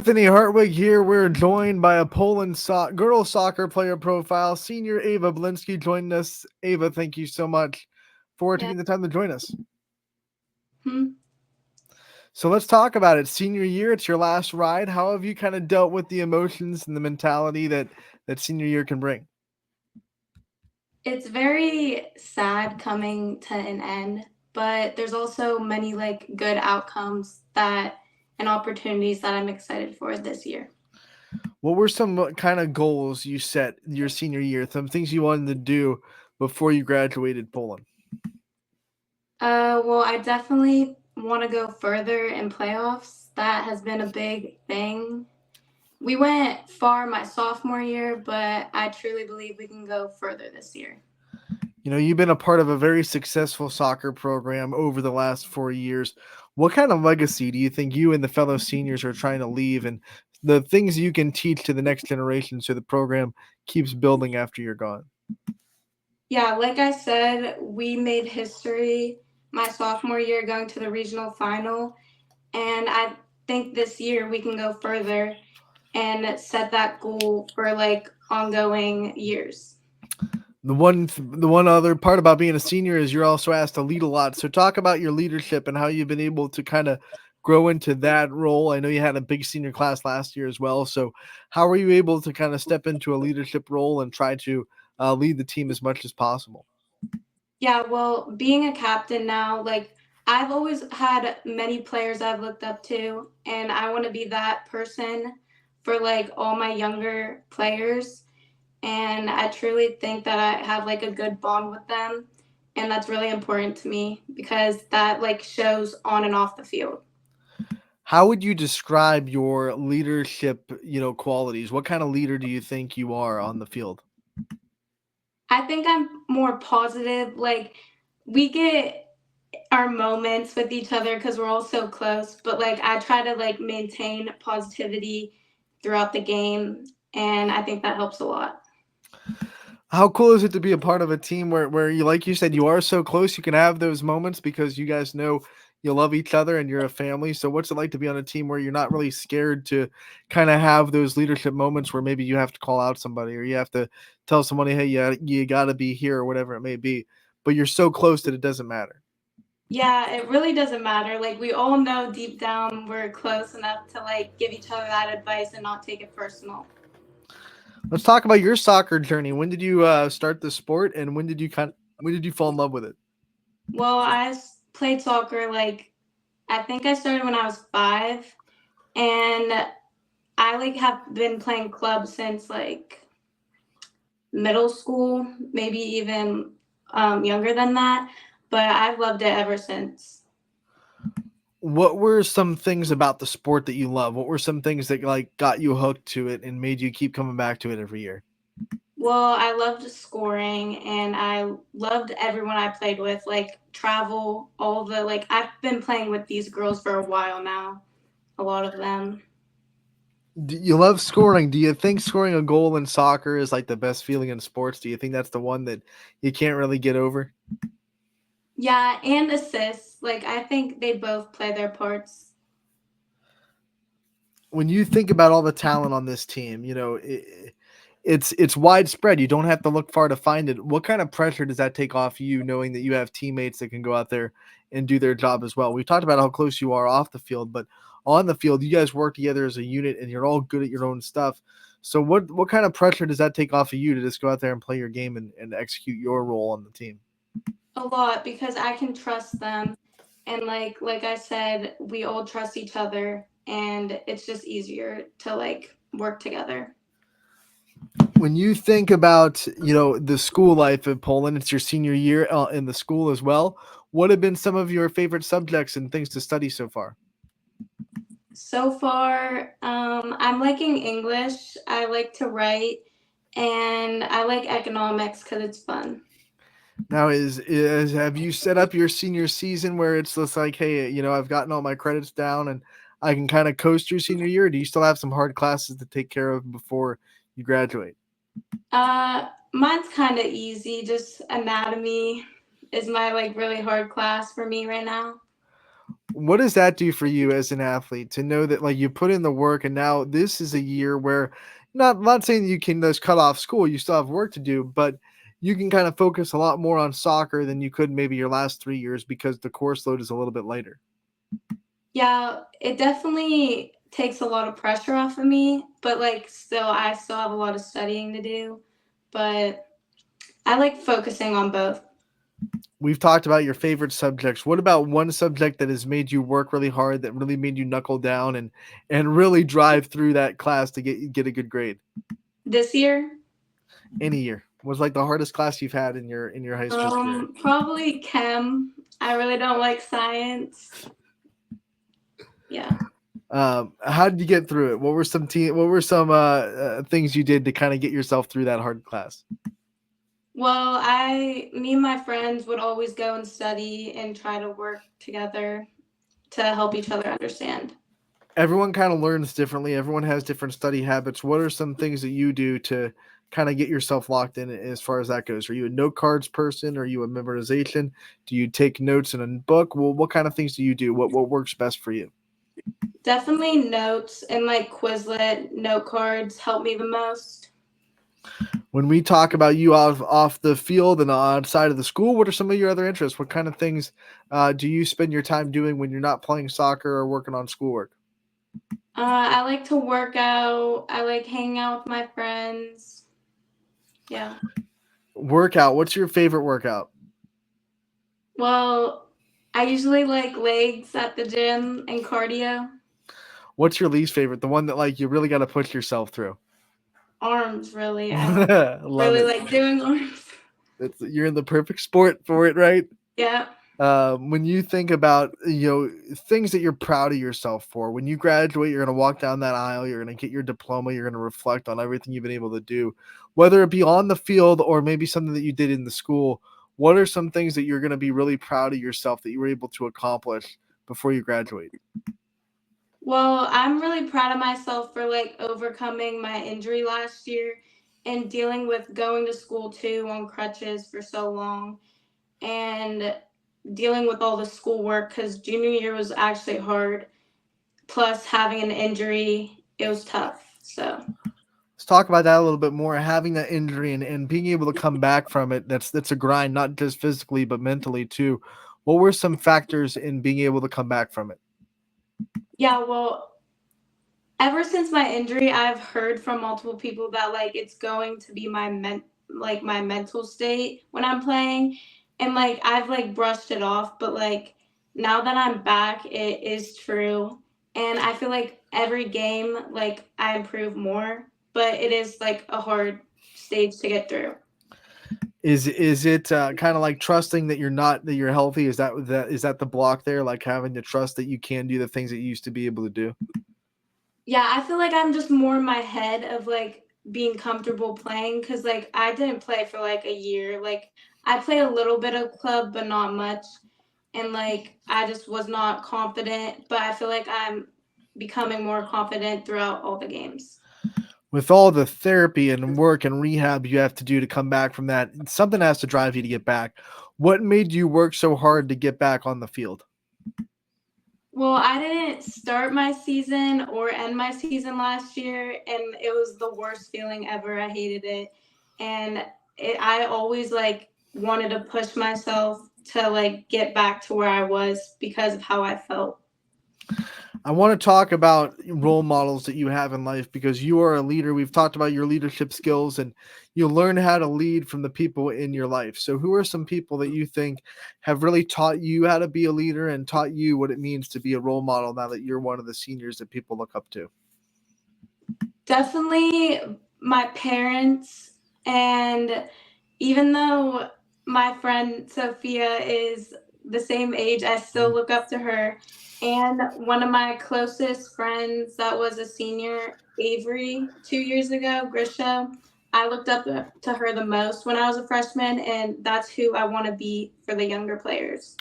Anthony Hartwig here. We're joined by a Poland girls soccer player profile, senior Ava Blinsky, joining us. Ava, thank you so much for Yeah. taking the time to join us. Hmm. So let's talk about it. Senior year, it's your last ride. How have you kind of dealt with the emotions and the mentality that senior year can bring? It's very sad coming to an end, but there's also many like good outcomes that and opportunities that I'm excited for this year. What were some kind of goals you set your senior year? Some things you wanted to do before you graduated Poland? Well, I definitely want to go further in playoffs. That has been a big thing. We went far my sophomore year, but I truly believe we can go further this year. You know, you've been a part of a very successful soccer program over the last 4 years. What kind of legacy do you think you and the fellow seniors are trying to leave, and the things you can teach to the next generation so the program keeps building after you're gone? Yeah, like I said, we made history my sophomore year going to the regional final. And I think this year we can go further and set that goal for like ongoing years. The one other part about being a senior is you're also asked to lead a lot. So talk about your leadership and how you've been able to kind of grow into that role. I know you had a big senior class last year as well. So how were you able to kind of step into a leadership role and try to lead the team as much as possible? Yeah, well, being a captain now, like I've always had many players I've looked up to, and I want to be that person for like all my younger players. And I truly think that I have like a good bond with them. And that's really important to me because that like shows on and off the field. How would you describe your leadership, qualities? What kind of leader do you think you are on the field? I think I'm more positive. Like, we get our moments with each other because we're all so close, but like, I try to like maintain positivity throughout the game, and I think that helps a lot. How cool is it to be a part of a team where you, like you said, you are so close, you can have those moments because you guys know you love each other and you're a family. So what's it like to be on a team where you're not really scared to kind of have those leadership moments where maybe you have to call out somebody or you have to tell somebody, hey, yeah, you got to be here or whatever it may be, but you're so close that it doesn't matter. Yeah, it really doesn't matter. Like, we all know deep down we're close enough to like give each other that advice and not take it personal. Let's talk about your soccer journey. When did you start the sport, and when did you fall in love with it? Well, played soccer like I think I started when I was 5, and I like have been playing club since like middle school, maybe even younger than that. But I've loved it ever since. What were some things about the sport that you love? What were some things that like got you hooked to it and made you keep coming back to it every year? Well, I loved scoring and I loved everyone I played with, like travel, all the like I've been playing with these girls for a while now, a lot of them. You love scoring. Do you think scoring a goal in soccer is like the best feeling in sports? Do you think that's the one that you can't really get over? Yeah, and assists. Like I think they both play their parts. When you think about all the talent on this team, it's widespread. You don't have to look far to find it. What kind of pressure does that take off you, knowing that you have teammates that can go out there and do their job as well? We've talked about how close you are off the field, but on the field, you guys work together as a unit, and you're all good at your own stuff. So, what kind of pressure does that take off of you to just go out there and play your game and execute your role on the team? A lot because I can trust them, and like I said, we all trust each other, and it's just easier to like work together. When you think about the school life in Poland, it's your senior year in the school as well. What have been some of your favorite subjects and things to study so far? So far, I'm liking English. I like to write, and I like economics because it's fun. Now, is have you set up your senior season where it's just like, hey, I've gotten all my credits down and I can kind of coast your senior year? Or do you still have some hard classes to take care of before you graduate? Mine's kind of easy. Just anatomy is my like really hard class for me right now. What does that do for you as an athlete to know that like you put in the work and now this is a year where not saying that you can just cut off school, you still have work to do, but you can kind of focus a lot more on soccer than you could maybe your last 3 years because the course load is a little bit lighter. Yeah, it definitely takes a lot of pressure off of me, but like still I still have a lot of studying to do, but I like focusing on both. We've talked about your favorite subjects. What about one subject that has made you work really hard, that really made you knuckle down and really drive through that class to get a good grade? This year, Any year was like the hardest class you've had in your high school career. probably chem. I really don't like science. Yeah. How did you get through it? What were some things you did to kind of get yourself through that hard class? Well, me and my friends would always go and study and try to work together to help each other understand. Everyone kind of learns differently. Everyone has different study habits. What are some things that you do to kind of get yourself locked in as far as that goes? Are you a note cards person? Are you a memorization? Do you take notes in a book? Well, what kind of things do you do? What works best for you? Definitely notes and like Quizlet note cards help me the most. When we talk about you off the field and outside of the school, what are some of your other interests? What kind of things do you spend your time doing when you're not playing soccer or working on schoolwork? I like to work out. I like hanging out with my friends. Yeah. Workout. What's your favorite workout? Well, I usually like legs at the gym and cardio. What's your least favorite? The one that like you really got to push yourself through. Arms, really. I don't Love really it. like doing arms. You're in the perfect sport for it, right? Yeah. When you think about things that you're proud of yourself for, when you graduate, you're going to walk down that aisle, you're going to get your diploma, you're going to reflect on everything you've been able to do, whether it be on the field or maybe something that you did in the school. What are some things that you're going to be really proud of yourself that you were able to accomplish before you graduate? Well, I'm really proud of myself for like overcoming my injury last year and dealing with going to school too on crutches for so long and dealing with all the schoolwork because junior year was actually hard. Plus, having an injury, it was tough. So, Let's talk about that a little bit more. Having that injury and being able to come back from it, that's a grind, not just physically, but mentally too. What were some factors in being able to come back from it? yeah, well, ever since my injury, I've heard from multiple people that like it's going to be my mental state when I'm playing, and like I've like brushed it off, but like now that I'm back, it is true, and I feel like every game like I improve more, but it is like a hard stage to get through. Is it kind of like trusting that you're healthy? Is that the block there? Like having to trust that you can do the things that you used to be able to do. Yeah, I feel like I'm just more in my head of like being comfortable playing because like I didn't play for like a year. Like I played a little bit of club, but not much. And like I just was not confident, but I feel like I'm becoming more confident throughout all the games. With all the therapy and work and rehab you have to do to come back from that, something has to drive you to get back. What made you work so hard to get back on the field? Well, I didn't start my season or end my season last year, and it was the worst feeling ever. I hated it. And I always like wanted to push myself to like get back to where I was because of how I felt. I want to talk about role models that you have in life because you are a leader. We've talked about your leadership skills and you learn how to lead from the people in your life. So, who are some people that you think have really taught you how to be a leader and taught you what it means to be a role model now that you're one of the seniors that people look up to? Definitely my parents, and even though my friend Sophia is the same age, I still look up to her. And one of my closest friends that was a senior, Avery, 2 years ago, Grisha, I looked up to her the most when I was a freshman, and that's who I want to be for the younger players.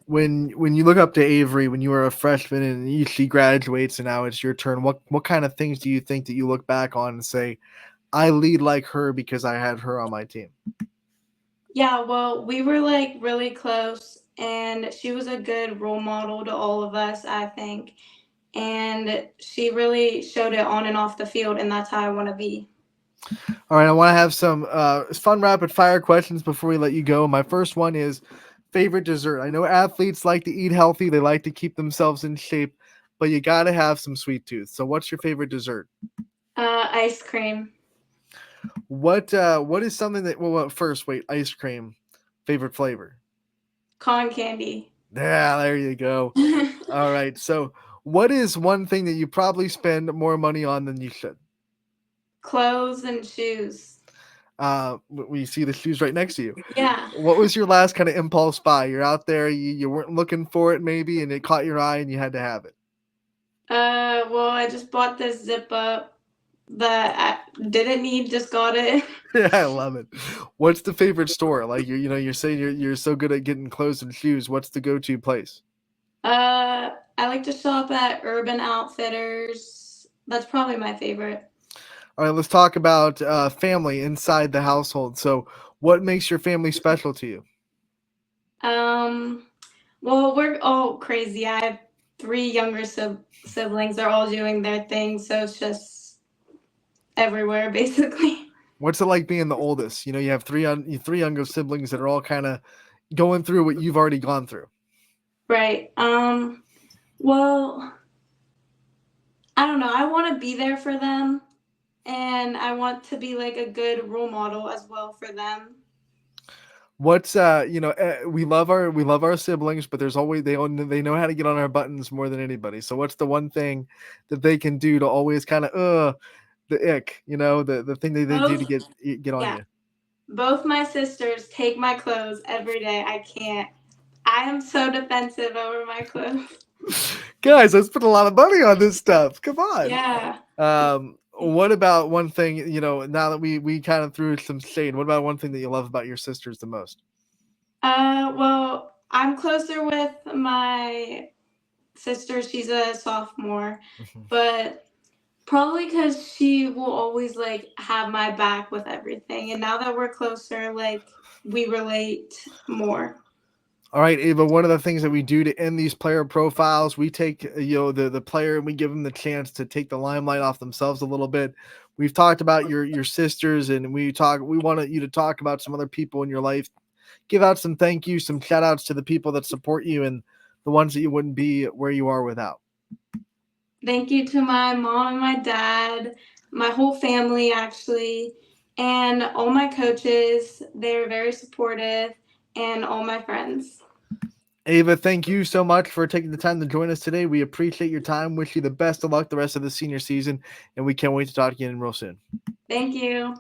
When you look up to Avery when you were a freshman and she graduates and now it's your turn, what kind of things do you think that you look back on and say, I lead like her because I had her on my team? Yeah, well, we were like really close and she was a good role model to all of us, I think. And she really showed it on and off the field, and that's how I want to be. All right, I want to have some fun rapid fire questions before we let you go. My first one is favorite dessert. I know athletes like to eat healthy, they like to keep themselves in shape, but you got to have some sweet tooth. So, what's your favorite dessert? Ice cream. What is something that first wait, ice cream, favorite flavor? Cotton candy. Yeah, there you go. All right. So, what is one thing that you probably spend more money on than you should? Clothes and shoes. We see the shoes right next to you. Yeah. What was your last kind of impulse buy? You're out there, you weren't looking for it maybe, and it caught your eye and you had to have it. Well, I just bought this zip up that I didn't need, just got it. Yeah, I love it. What's the favorite store? Like you're saying you're so good at getting clothes and shoes. What's the go-to place? I like to shop at Urban Outfitters. That's probably my favorite. All right, let's talk about family inside the household. So, what makes your family special to you? Um, well, we're all crazy. I have three younger siblings. They're all doing their thing, so it's just everywhere, basically. What's it like being the oldest? You have three younger siblings that are all kind of going through what you've already gone through. Right. Well, I don't know. I want to be there for them, and I want to be like a good role model as well for them. What's we love our siblings, but there's always they know how to get on our buttons more than anybody. So what's the one thing that they can do to always kind of the ick, the thing that they do to Both, get on yeah, you? both my sisters take my clothes every day. I can't. I am so defensive over my clothes. Guys, I spent a lot of money on this stuff. Come on. Yeah. What about one thing, now that we kind of threw some shade, what about one thing that you love about your sisters the most? Well, I'm closer with my sister. She's a sophomore, Mhm. but probably because she will always like have my back with everything. And now that we're closer, like we relate more. All right, Ava, one of the things that we do to end these player profiles, we take the player and we give them the chance to take the limelight off themselves a little bit. We've talked about your sisters, and we wanted you to talk about some other people in your life. Give out some thank you, some shout outs to the people that support you and the ones that you wouldn't be where you are without. Thank you to my mom and my dad, my whole family actually, and all my coaches. They're very supportive, and all my friends. Ava, thank you so much for taking the time to join us today. We appreciate your time. Wish you the best of luck the rest of the senior season, and we can't wait to talk again real soon. Thank you.